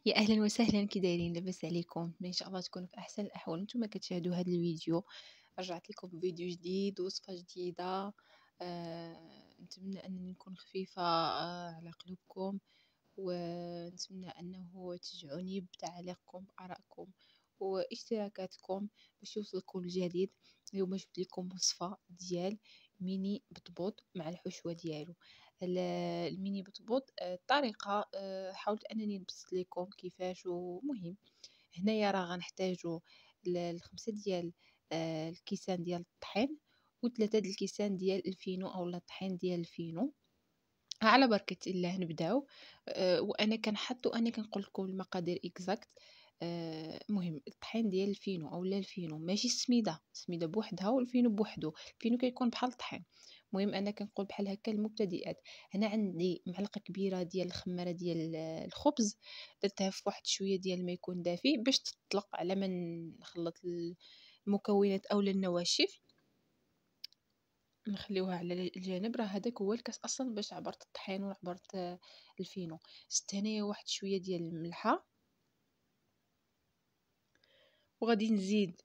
يا اهلا وسهلا، كي دايرين؟ لاباس عليكم؟ ان شاء الله تكونوا في احسن الاحوال. نتوما كتشاهدوا هذا الفيديو، رجعت لكم بفيديو جديد وصفه جديده. نتمنى انني نكون خفيفه على قلوبكم، ونتمنى انه تشجعوني بتعليقكم، بارائكم واشتراكاتكم باش يوصلكم الجديد. اليوم جبت لكم وصفه ديال ميني بطبوط مع الحشوه ديالو. الميني بطبوط، الطريقه حاولت انني نبسط لكم كيفاش. ومهم هنايا راه غنحتاجو الخمسة ديال الكيسان ديال الطحين، وثلاثة ديال الكيسان ديال الفينو او الطحين ديال الفينو. على بركة الله نبداو. وانا كنحطو اني كنقول لكم المقادير اكزاكت. مهم الطحين ديال الفينو او لا الفينو ماشي السميده بوحدها والفينو بوحدو. الفينو كيكون بحال الطحين. المهم انا كنقول بحال هكا المبتدئات. هنا عندي معلقه كبيره ديال الخماره ديال الخبز، درتها في واحد شويه ديال ما يكون دافي باش تطلق على ما نخلط المكونات او النواشف. نخليوها على الجانب. راه هذاك هو الكاس اصلا باش عبرت الطحين وعبرت الفينو. زدت هنايا واحد شويه ديال الملحه، وغادي نزيد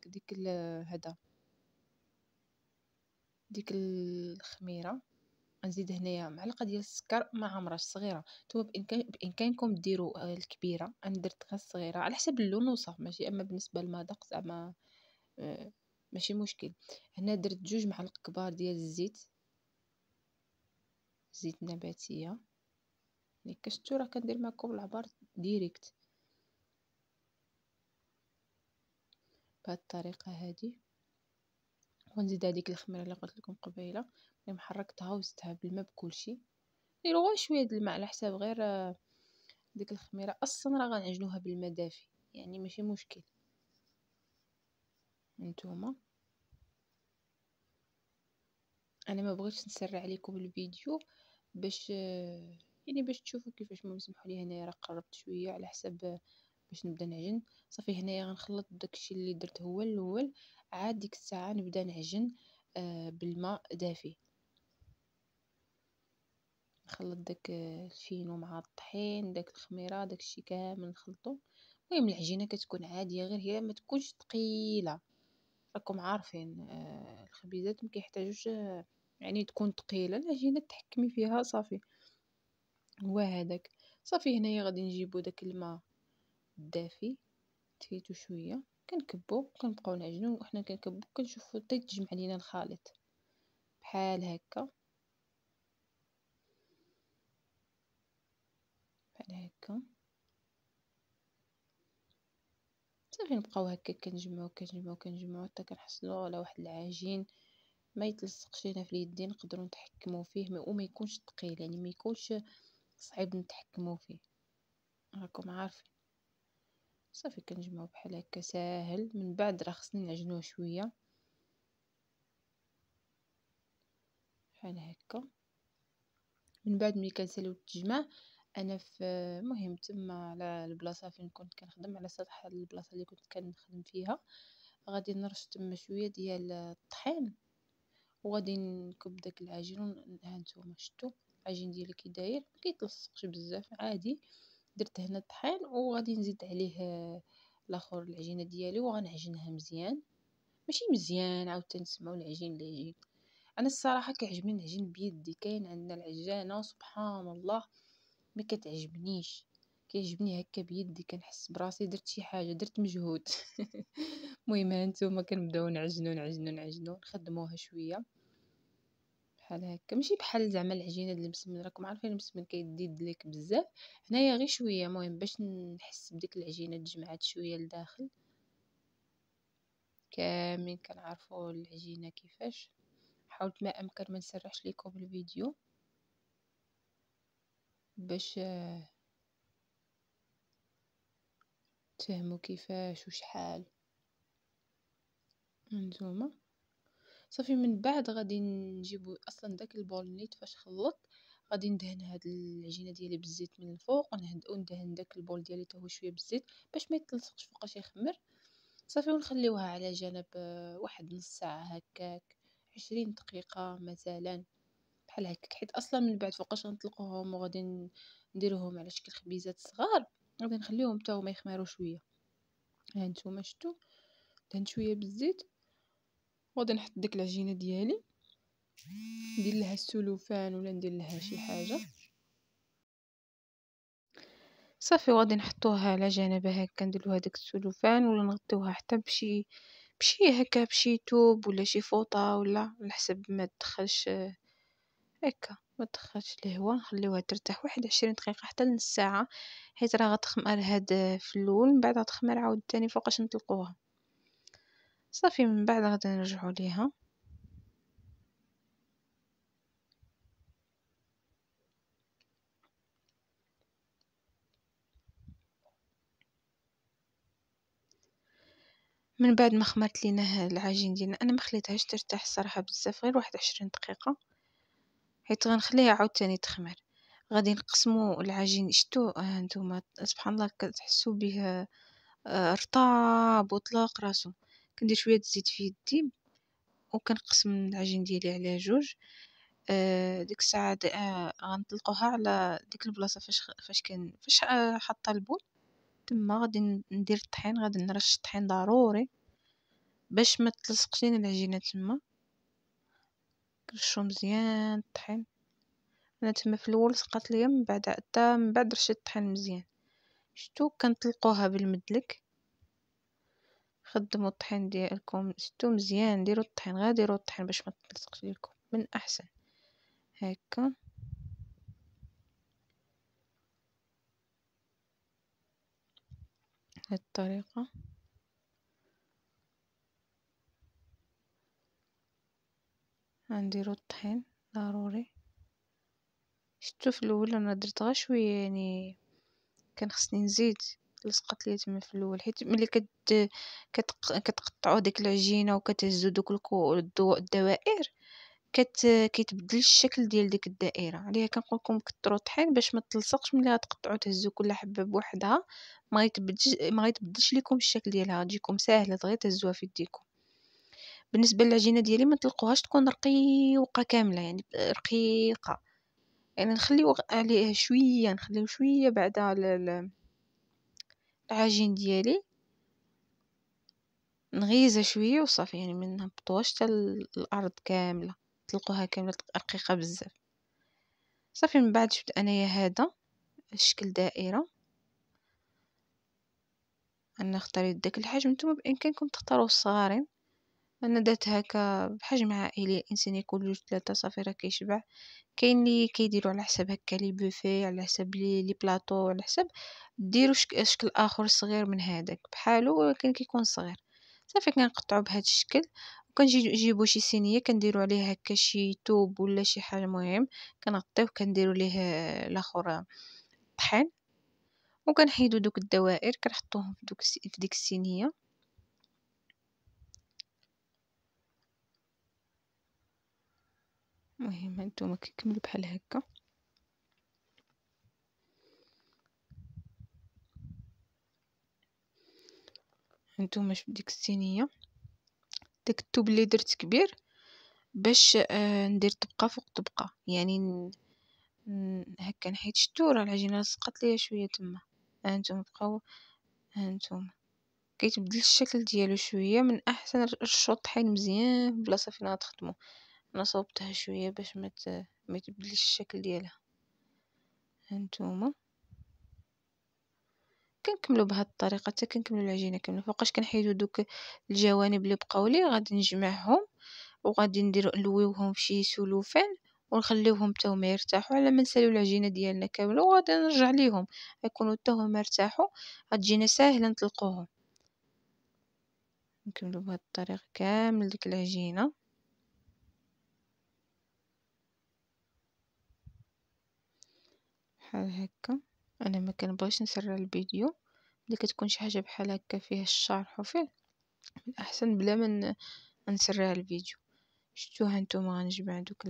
ديك هذا ديك الخميره. غنزيد هنايا معلقه ديال السكر ما عمرش صغيره. نتوما بامكانكم ديروا الكبيره، انا درت غير الصغيره على حسب اللون وصافي ماشي. اما بالنسبه للمذاق زعما آه، ماشي مشكل. هنا درت 2 معالق كبار ديال الزيت، زيت نباتيه. يعني كشفتوا راه كندير معكم العبار ديريكت بهذه الطريقه هذه. ونزيد هذيك الخميره اللي قلت لكم قبيله اللي محركتها وزدتها بالماء بكلشي. نديروا غير شويه د الماء على حساب غير ديك الخميره اصلا راه غنعجنوها بالماء دافي، يعني ماشي مشكل. نتوما انا ما بغيتش نسرع عليكم الفيديو باش يعني باش تشوفوا كيفاش. ما سمحوا لي هنايا راه قربت شويه على حساب باش نبدا نعجن. صافي هنايا غنخلط داكشي اللي درت هو الاول، عاد ديك الساعه نبدا نعجن بالماء دافي. نخلط داك الفينو مع الطحين داك الخميره داكشي كامل نخلطو. المهم العجينه كتكون عاديه، غير هي ما تكونش ثقيله. راكم عارفين الخبيزات ما كيحتاجوش يعني تكون ثقيله. العجينه تحكمي فيها صافي، هو هذاك. صافي هنايا غادي نجيبو داك الماء الدافي، تفيتو شويه، كنكبو كنبقاو نعجنو وحنا كنكبو كنشوفو حتى يتجمع لينا الخليط بحال هكا بحال هكا. صافي نبقاو هكا كنجمعو حتى كنحصلو على واحد العجين ما يتلصقش لينا في اليدين، نقدروا نتحكموا فيه وما يكونش ثقيل، يعني ما يكونش صعيب نتحكموا فيه. راكم عارفين. صافي كنجمعو بحال هكا ساهل. من بعد راه خصني نعجنوه شويه بحال هكا. من بعد ملي كنساليو التجمع، انا في مهم تما على البلاصه فين كنت كنخدم، على سطح البلاصه اللي كنت كنخدم فيها، غادي نرش تما شويه ديال الطحين وغادي نكب داك العجين. ها نتوما شفتوا العجين ديالي كي داير، ما كيتلصقش بزاف عادي. درت هنا الطحين وغادي نزيد عليه الاخر العجينه ديالي وغنعجنها مزيان. ماشي مزيان عاوتاني تسمعوا العجين اللي يجي. انا الصراحه كيعجبني نعجن بيدي. كاين عندنا العجانه سبحان الله ما كتعجبنيش، كيعجبني هكا بيدي، كنحس براسي درت شي حاجه، درت مجهود. المهم هانتوما كنبداو نعجنو نخدموها شويه بحال هكا. ماشي بحال زعما العجينه ديال المسمن، راكم عارفين المسمن كيديد ليك بزاف. هنايا غير شويه مهم باش نحس بديك العجينه تجمعات شويه لداخل كامل. كنعرفوا العجينه كيفاش. حاولت ما امكن ما نسرحش لكم الفيديو باش تفهموا كيفاش وشحال. هانتوما صافي. من بعد غادي نجيبو اصلا داك البول نيت فاش خلط، غادي ندهن هاد العجينه ديالي بالزيت من الفوق، وندهن داك البول ديالي حتى هو شويه بالزيت باش ما يتلصقش فوقاش يخمر. صافي ونخليوها على جنب واحد نص ساعه هكاك، 20 دقيقه مثلا بحال هكاك. حيت اصلا من بعد فوقاش غنطلقوهم وغادي نديروهم على شكل خبيزات صغار، غادي نخليهم حتى هما يخمروا شويه. ها نتوما شفتوا دهنت شويه بالزيت، وغادي نحط ديك العجينه ديالي، ندير لها السلوفان ولا ندير لها شي حاجه صافي، وغادي نحطوها على جنب هكا، نديرو هداك السلوفان ولا نغطيوها حتى بشي هكا بشي توب ولا شي فوطه، ولا على حسب ما تدخلش هكا ما تدخلش الهواء، نخليوها ترتاح واحد 20 دقيقه حتى لنص ساعه، حيت راه غتخمر هاد في الاول، من بعد غتخمر عاوتاني فوقاش نطلقوها. صافي من بعد غادي نرجعوا ليها. من بعد ما خمرت لينا العجين ديالنا، انا ما خليتهاش ترتاح الصراحه بزاف، غير واحد 20 دقيقه، حيت غنخليها عاوتاني تخمر. غادي نقسمو العجين، شتو هانتوما سبحان الله كتحسوا به رطاب وطلق راسو. كندير شويه الزيت في يدي وكنقسم العجين ديالي على جوج. ديك الساعه غنطلقوها على ديك البلاصه فاش حاطه البول تما. غادي ندير الطحين، غادي نرش الطحين ضروري باش ما تلصقش لينا العجينه تما. كنرشو مزيان الطحين، انا تما في الاول سقط ليا، من بعد حتى من بعد رشيت الطحين مزيان. شتو كنطلقوها بالمدلك. خدموا الطحين ديالكم، شتو مزيان، ديروا الطحين، غير ديروا الطحين باش ما تلصقش لكم من احسن هكا. هاد الطريقه غنديروا الطحين ضروري. شتو في الاول انا درت غير شويه، يعني كان خصني نزيد، لصقت ليا تما في الاول، حيت ملي كتقطعوا ديك العجينه وكتهزوا دوك الدوائر كيتبدل الشكل ديال ديك الدائره. عليها كنقول لكم كثروا الطحين باش ما تلصقش. ملي غتقطعوا تهزوا كل حبه بوحدها ما غيتبدلش لكم الشكل ديالها، تجيكم ساهله غير تهزوها في يديكم. بالنسبه للعجينه ديالي ما تلقوهاش تكون رقيقه كامله، يعني رقيقه، يعني نخليو عليه شويه، نخليو شويه بعدا العجين ديالي نغيزها شويه وصافي، يعني ما نهبطوهاش حتى الارض كامله، تلقوها كامله رقيقه بزاف. صافي من بعد شفت انايا هذا شكل دائره، انا اختاريت داك الحجم. نتوما بامكانكم تختاروا الصغارين، انا درت هكا بحجم عائلي، الانسان يكون جوج ثلاثه صافي راه كيشبع. كاين اللي كيديروا على حساب هكا لي بوفي، على حساب لي بلاطو، على حساب ديروا شكل اخر صغير من هذاك بحالو، ولكن كيكون صغير. صافي كنقطعوا بهذا الشكل، وكنجيبوا شي صينيه كنديروا عليها هكا شي توب ولا شي حاجه مهم، كنغطيوه كنديروا ليه الاخر طحين، وكنحيدوا دوك الدوائر كنحطوهم في ديك الصينيه. المهم هانتوما كيكملوا بحال هكا. هانتوما شوف ديك الصينيه، داك الثوب اللي درت كبير باش ندير طبقه فوق طبقه، يعني هكا نحيد. شتو راه العجينه لصقت ليا شويه تما، هانتوما بقاو، هانتوما كيتبدل الشكل ديالو شويه. من احسن رشوا الطحين مزيان في البلاصه فين غتخدموا. انا صوبتها شويه باش ما يتبدلش الشكل ديالها. هانتوما كنكملوا بهذه الطريقه حتى كنكملوا العجينه كامله. فوقاش كنحيدوا دوك الجوانب اللي بقاو لي غادي نجمعهم، وغادي نلويوهم بشي سلوفان ونخليوهم حتى هما يرتاحوا على ما نساليو العجينه ديالنا كامله، وغادي نرجع ليهم يكونوا حتى هما ارتاحوا، غتجينا ساهله نطلقوهم. نكملوا بهذه الطريقه كامل ديك العجينه بحال هكا. انا ما كنبغيش نسرع الفيديو، اللي كتكون شي حاجه بحال هكا فيه الشرح وفيه احسن بلا ما نسرع الفيديو. شتو هانتوما غنجمع دوك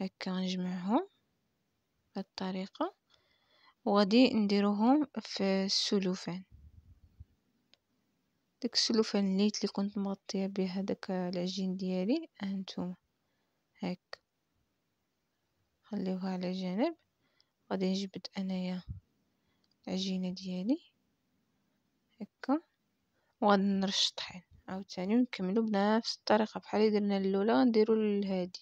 هكا غنجمعهم بهذه الطريقه، وغادي نديروهم في السلوفان. داك السلوفان الليت اللي كنت مغطيه به هذاك العجين ديالي، هانتوما هكا خليوها على جنب. غادي نجبد انايا العجينه ديالي هكا، وغادي نرش الطحين عاوتاني ونكملو بنفس الطريقه بحال اللي درنا الاولى. غنديرو لهادي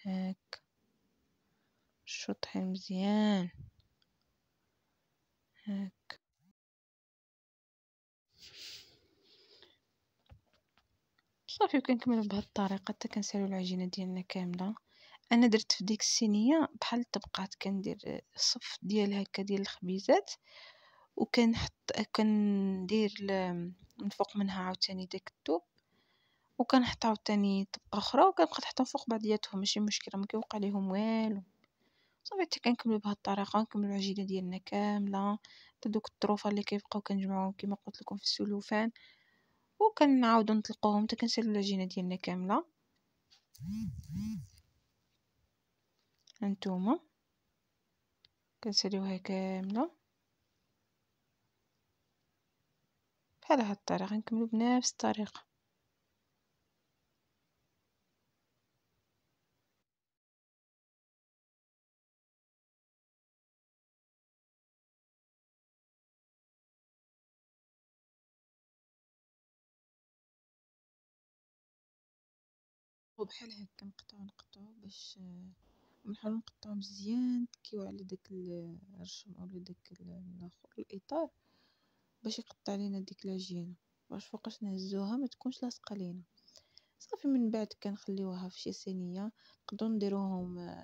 هكا، نرشو الطحين مزيان هكا. صافي وكنكملو بهاد الطريقه حتى كنساليو العجينه ديالنا كامله. انا درت في ديك الصينيه بحال الطبقات، كندير الصف ديال هكا ديال الخبيزات، وكنحط كندير من فوق منها عاوتاني داك الثوب، وكنحط عاوتاني طبقه اخرى وكنبقى نحطهم فوق بعضياتهم، ماشي مشكله، ما كيوقع ليهم والو. صافي حتى كنكملو بهاد الطريقه، نكملو العجينه ديالنا كامله حتى دوك الطروفه اللي كيبقاو كنجمعوهم كما قلت لكم في السلوفان، وكنعاودو نطلقوهم حتى كنساليو العجينه ديالنا كامله. هانتوما كنساليوها كامله بحال هاد الطريقه، نكملو بنفس الطريقه. وبحال هكا نقطعو باش ونحاولو نقطعو مزيان كيو على داك الرشم اولا داك الاخر الاطار، باش يقطع لينا ديك العجينه، باش فوقاش نهزوها ما تكونش لاصقه لينا. صافي من بعد كنخليوها في شي صينيه، نقدروا نديروهم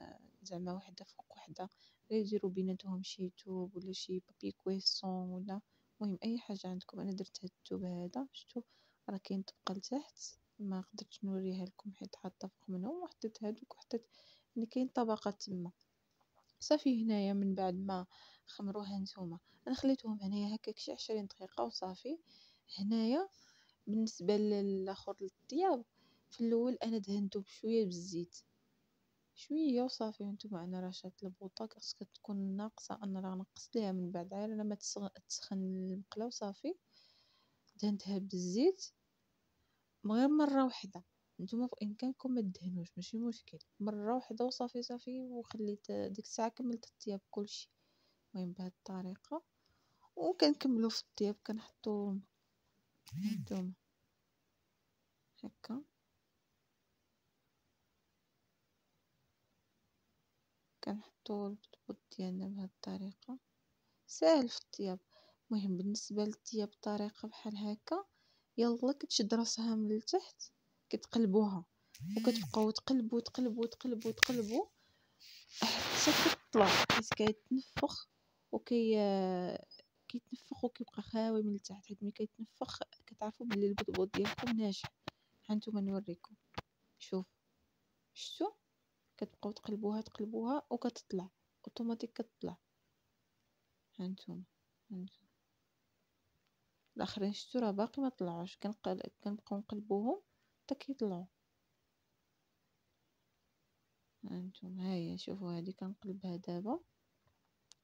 زعما وحده فوق وحده، غير يديروا بيناتهم شي توب ولا شي بابي كويسون ولا المهم اي حاجه عندكم. انا درت هاد التوب هذا، شفتوا راه كاين طبقه لتحت ما قدرتش نوريها لكم حيت حاطه فوق منهم، وحطيت هادوك وحطيت اللي كاين طبقه تما. صافي هنايا من بعد ما خمروها نتوما، انا خليتهم هنايا هكاك شي 20 دقيقه وصافي. هنايا بالنسبه للاخر للطياب، في الاول انا دهنته بشويه بالزيت شويه وصافي. هانتوما انا راه شات البوطه خاصها تكون ناقصه، انا راه نقصت ليها من بعد عاد لما تسخن المقله وصافي. دهنتها بالزيت غير مره واحده، نتوما بامكانكم ما تدهنوش ماشي مشكل، مره واحده وصافي صافي. وخليت ديك الساعه كملت الطياب كلشي المهم بهذه الطريقه. وكنكملوا في الطياب كنحطوا هانتوما هكا، كنحطوا البطبوط ديالنا بهذه الطريقه. ساهل في الطياب. المهم بالنسبه للطياب بطريقه بحال هكا، يلا كتشد راسها من التحت كتقلبوها، وكتبقاو تقلبوا تقلبوا تقلبوا تقلبوا حتى كتطلع، حيت كيتنفخ كيتنفخ وكيبقى خاوي من التحت. حيت ملي كيتنفخ كتعرفوا بلي البطبوط ديالكم ناجح. هانتوما نوريكم، شوف شفتوا كتبقاو تقلبوها تقلبوها وكتطلع اوتوماتيك كتطلع. هانتوما الاخرين شفتوا راه باقي ما طلعوش، كنبقاو نقلبوهم حتى كيطلعوا. هانتوما ها هي شوفوا هذه كنقلبها دابا،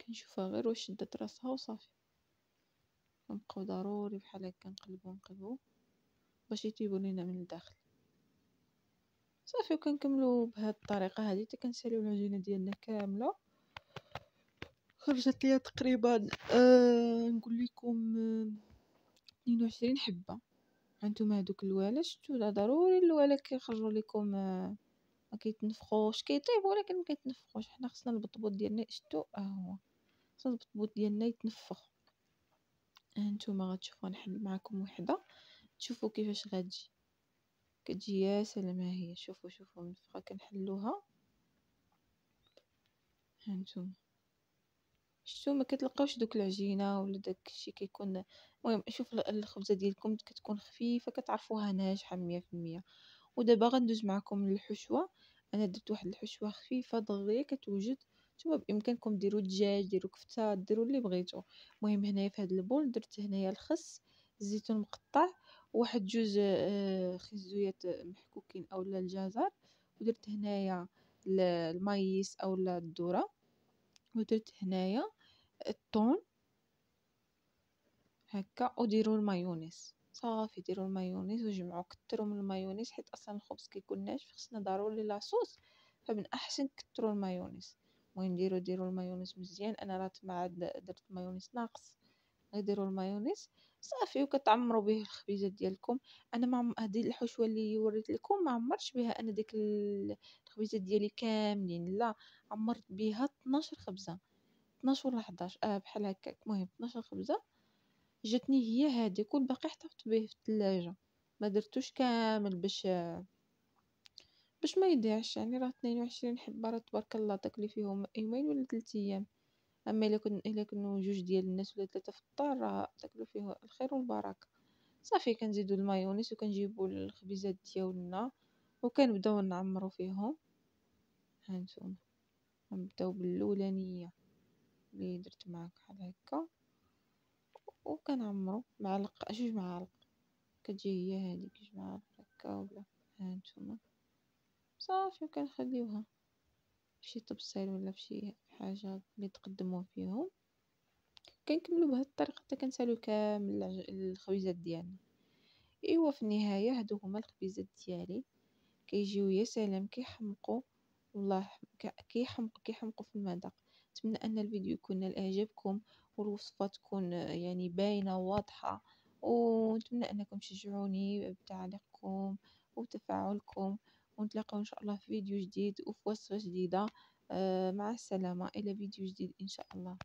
كنشوفها غير واش شدت راسها وصافي. كنبقاو ضروري بحال هكا نقلبو باش يطيبوا لينا من الداخل. صافي وكنكملوا بهذه الطريقه هذه حتى كنساليو العجينه ديالنا كامله. خرجت ليا تقريبا نقول لكم 22 حبه. هانتوما هذوك الوالا شفتوا، لا ضروري الوالا كيخرجوا لكم ما كيتنفخوش، كيطيبوا ولكن ما كيتنفخوش. حنا خصنا البطبوط ديالنا شفتوا هو خصنا البطبوط ديالنا يتنفخ. هانتوما غتشوفوا نحل معكم وحده تشوفوا كيفاش غتجي، كتجي يا سلام. ها هي شوفوا منفخه كنحلوها. هانتوما شفتوا ما كتلقاوش دوك العجينه ولا داك الشيء كيكون. المهم شوف الخبزه ديالكم كتكون خفيفه كتعرفوها ناجحه 100%. ودابا غندوز معكم للحشوه. انا درت واحد الحشوه خفيفه دغيا كتوجد. نتوما بامكانكم ديروا الدجاج، ديروا كفته، ديروا اللي بغيتو. المهم هنايا في هذا البول درت هنايا الخس، الزيتون مقطع، واحد جوج خيزويات محكوكين اولا الجزر، ودرت هنايا المايس اولا الذره، ودرت هنايا الثوم هكا. وديروا المايونيز صافي، ديروا المايونيز وجمعوا كثروا من المايونيز، حيت اصلا الخبز كيكون ناشف خصنا ضروري لاصوص، فمن احسن كثروا المايونيز. المهم ديروا المايونيز مزيان. أنا راه تما درت المايونيز ناقص، ديروا المايونيز صافي وكتعمروا به الخبيزات ديالكم. أنا ما هذه الحشوة اللي وريت لكم ما عمرتش بها أنا ديك الخبيزات ديالي كاملين، لا عمرت بها 12 خبزة، 12 ولا 11 بحال هكاك، المهم 12 خبزة جاتني هي هذيك، والباقي احتفظت به في الثلاجة، ما درتوش كامل باش ما يضيعش. يعني راه 22 حبة، راه تبارك الله تاكلي فيهم يومين ولا 3 ايام. اما الا كانوا جوج ديال الناس ولا ثلاثة في الدار راه تاكلوا فيه الخير والبركة. صافي كنزيدو المايونيز وكنجيبو الخبيزات ديالنا وكنبداو نعمرو فيهم. ها نتوما غنبداو بالاولانيه اللي درت معاك بحال هكا، وكنعمرو معلق جوج معالق، كتجي هي هذيك جوج معالق هكا ولا. ها نتوما صافي وكنخليوها فشي طبسيل ولا فشي حاجه اللي تقدموا فيهم. كنكملوا بهذه الطريقه حتى كنساليو كامل الخبيزات ديالنا. ايوا في النهايه هادو هما الخبيزات ديالي، كيجيو يا سلام كيحمقوا، والله كيحمقوا في المذاق. نتمنى ان الفيديو يكون نال اعجابكم والوصفه تكون يعني باينه وواضحه، ونتمنى انكم تشجعوني بتعليقكم وتفاعلكم، ونتلاقاو ان شاء الله في فيديو جديد وفي وصفه جديده. مع السلامه، الى فيديو جديد ان شاء الله.